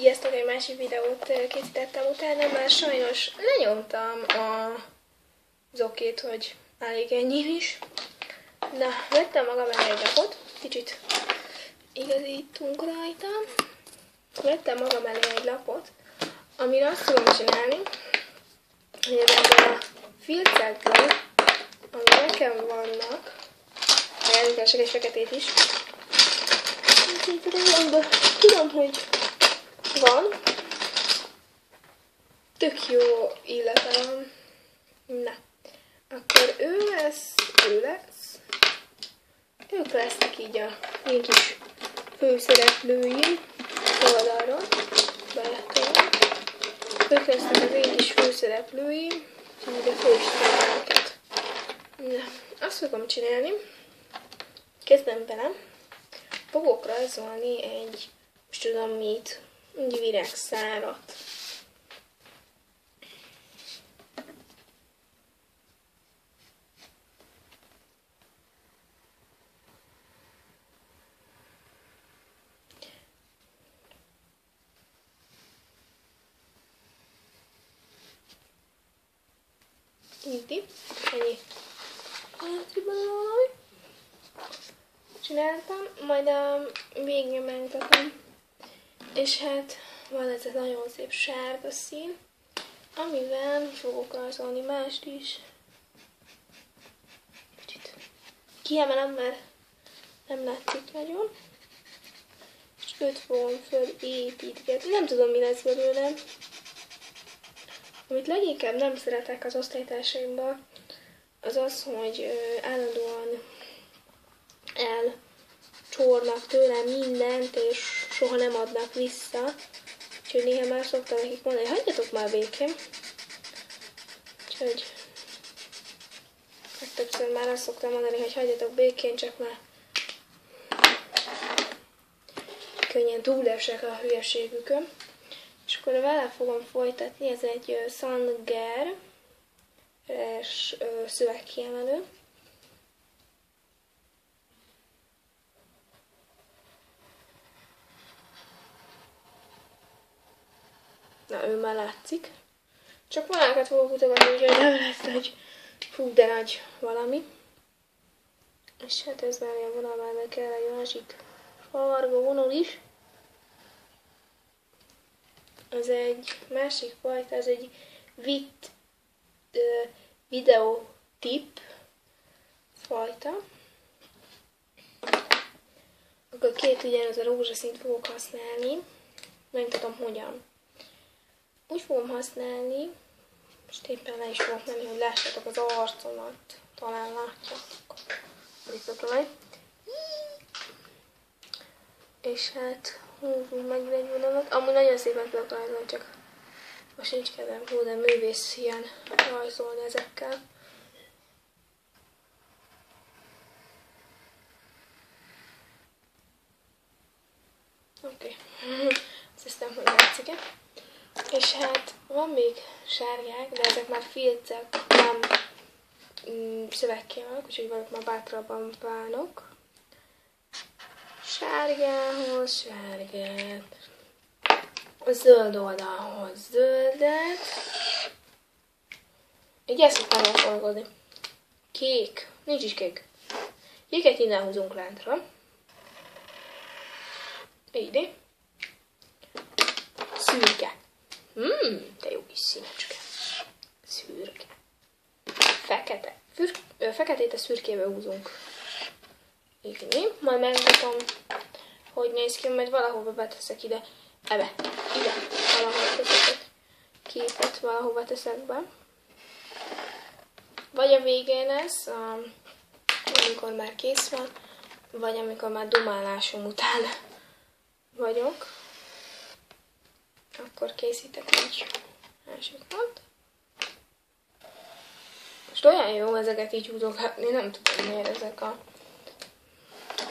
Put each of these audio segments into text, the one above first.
Sziasztok, egy másik videót készítettem utána, már sajnos lenyomtam az okét, hogy elég ennyi is. Na, vettem magam elé egy lapot, kicsit igazítunk rajta. Vettem magam elé egy lapot, amire azt tudom csinálni, hogy ezekből a filcekből, ami nekem vannak, elkeresek egy feketét is, tudom, hogy van, tök jó illata van. Na, akkor ők lesznek így a én kis főszereplőim oldalról, beletolom. Ők lesznek az én kis főszereplőim, így ide föl is tudom őket. Na, azt fogom csinálni, kezdem bele, fogok rajzolni egy, most tudom mit, egy virágszárat. Így, ennyi. Csináltam, majd a végén megmutatom. És hát van ez a nagyon szép sárga szín, amivel fogok rajzolni mást is. Kicsit kiemelem, mert nem látszik nagyon. És őt fogom fölépítgetni. Nem tudom, mi lesz belőle. Amit leginkább nem szeretek az osztálytársaimban, az az, hogy állandóan elcsornak tőlem mindent, és soha nem adnak vissza. Úgyhogy néha már szoktam nekik mondani, hogy hagyjatok már békén. Úgyhogy legtöbbször már azt szoktam mondani, hogy hagyjatok békén, csak már könnyen túlesek a hülyeségükön. És akkor vele fogom folytatni, ez egy Sanger szövegkiemelő. Na, ő már látszik. Csak vonalakat fogok mutogatni, úgyhogy nem lesz egy fú, de nagy valami. És hát ez már ilyen vonal, már kell egy másik farga vonal is. Ez egy másik fajta, ez egy videótip fajta. Akkor két ugyanaz a rózsaszínt fogok használni. Megmutatom hogyan. Úgy fogom használni, most éppen le is fogok menni, hogy lássátok az arcomat. Talán látjátok. És hát húzunk meg egy vonalat. Amúgy nagyon szépen tudok rajzolni, csak most nincs kedvem, de művész ilyen rajzolni ezekkel. Oké. Azt hiszem, hogy látszik-e. És hát van még sárgák, de ezek már filcek, nem szövegkiemelők, úgyhogy valók már bátrabban bánok. Sárgához sárgát, a zöld oldalhoz zöldet. Így ezt szoktam elforgatni. Kék, nincs is kék. Kéket innen húzunk lántra. Így. Szürke. De jó kis színecske. Szürke. Fekete. Feketét a szürkébe húzunk. Így. Majd megmutatom, hogy néz ki, majd valahova beteszek ide. Ide. Valahova teszek egy képet, valahova teszek be. Vagy a végén lesz, amikor már kész van, vagy amikor már dumálásom után vagyok. Akkor készítek egy másikat. Most olyan jó ezeket így húzogatni, nem tudom miért ezek a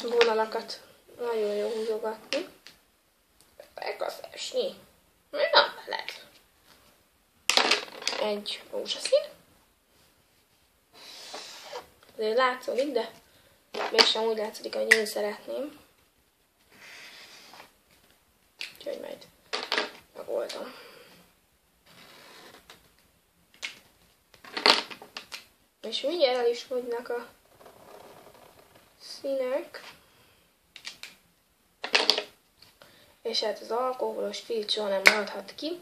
vonalakat nagyon jó húzogatni. Megkaszásni. Nem lehet. Egy rózsaszín. Azért látszódik, de mégsem úgy látszik, hogy én szeretném. Úgyhogy majd voltam. És mindjárt el is fogynak a színek. És hát az alkoholos filc soha nem maradhat ki.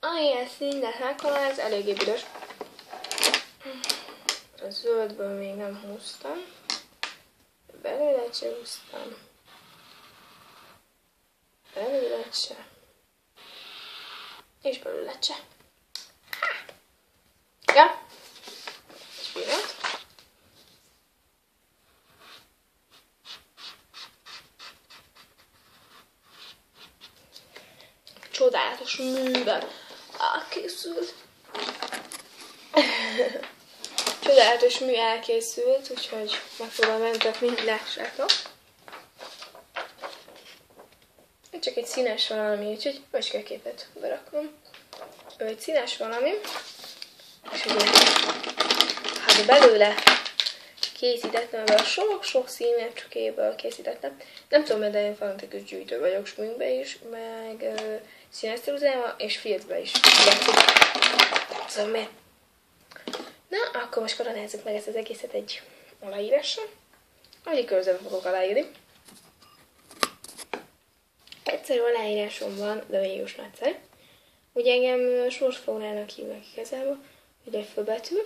Amilyen színet meghalál, ez eléggé büdös. A zöldből még nem húztam. Belőle se húztam. Belőle se. És belőle se. Ja. És pillanat. Csodálatos műben elkészült. Csodálatos mű elkészült, úgyhogy megpróbálom megmutatni, hogy lássátok. Csak egy színes valami, úgyhogy macskaképet berakom. Ő egy színes valami, és ugye, hát belőle készítettem, ebből a sok-sok színecskéből készítettem. Nem tudom, de én fanatikus gyűjtő vagyok smünkbe is, meg színes ceruzába, és filcbe is. Szóval miért? Na, akkor most koronázzuk meg ezt az egészet egy aláírással. Ahogy közben fogok aláírni. Egyszerű aláírásom van, de végül nagyszerű. Ugye engem sorsfórának hívnak igazából, ugye egy főbetű.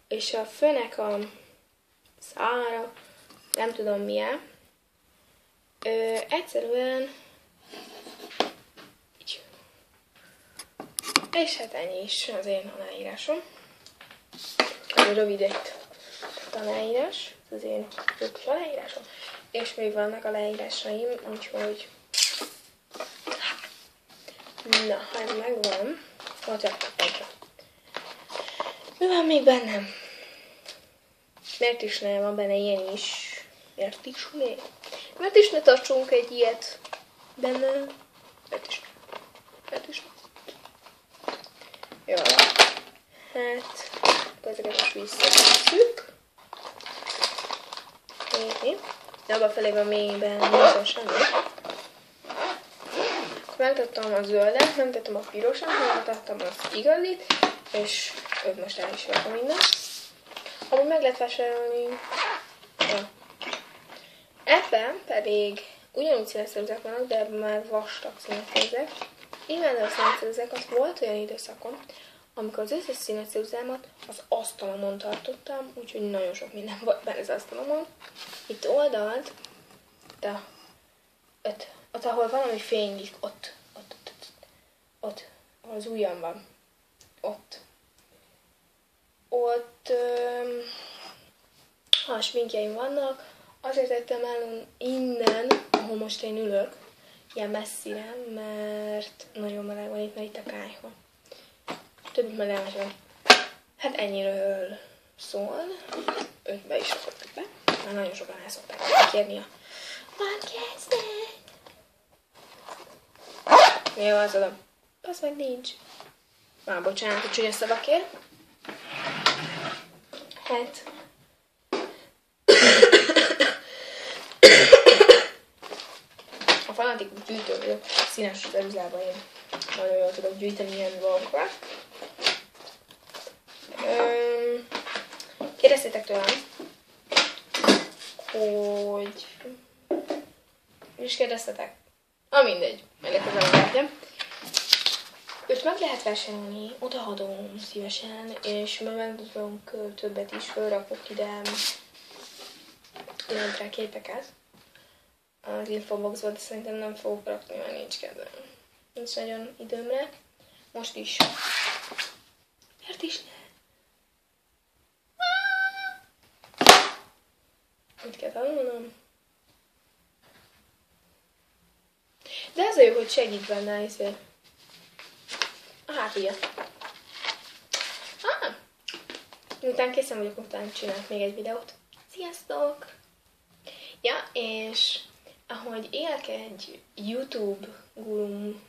És a főnek a szára, nem tudom milyen, egyszerűen így. És hát ennyi is az én aláírásom. Ez rövid egy aláírás, az én rövid aláírásom. És még vannak aláírásaim, úgyhogy na, hát megvan. Mi van még bennem? Miért is ne van benne ilyen is? Miért is ne? Miért is ne tartsunk egy ilyet benne? Miért is ne? Miért is ne? Jó. Hát, ezeket most visszatesszük. De abban felében mélyben nincsen semmi. Megtettem a zöldet, nem tettem a pirosat, megtettem az igazit, és őt most el is jöttem minden. Amúgy meg lehet vásárolni. Ja. Ebben pedig ugyanúgy színeszerűzek vannak, de ebben már vastag színeszerűzek. Imádom a színeszerűzeket, volt olyan időszakon, amikor az összes színeszerűzámat az asztalomon tartottam, úgyhogy nagyon sok minden volt benne az asztalomon. Itt oldalt, de ott ahol valami fénylik, ott, ahol az ujjam van, ott ha sminkjeim vannak, azért tettem el innen, ahol most én ülök, ilyen messzire, mert nagyon meleg van itt, mert itt a kályha. Többit meg elmesem. Hát ennyiről szól. Őt be is rakottuk be. Már nagyon sokan el szokták kérni a podcastet. Jó, az adom. Az meg nincs. Már bocsánat, a csúnya szavakért. Hát. A fanatikus gyűjtő vagyok. Színes ceruzában én nagyon jól tudok gyűjteni ilyen dolgokat. Kérdeztétek tőlem, hogy... Mi is kérdeztetek? Mindegy, majd legközelebb látjam. Őt meg lehet vásárolni, odaadom szívesen, és megmutatom többet is, felrakok ide rá képeket az infoboxba, de szerintem nem fogok rakni, mert nincs kedvem. Nincs nagyon időmre. Most is. Miért is ne? Mit kell tanulnom? De az a jó, hogy segít benne, hiszem. Hát ugye. Miután készen vagyok, utána csinálok még egy videót. Sziasztok! Ja, és ahogy élek egy YouTube gurum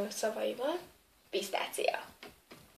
szavaival, pisztácia.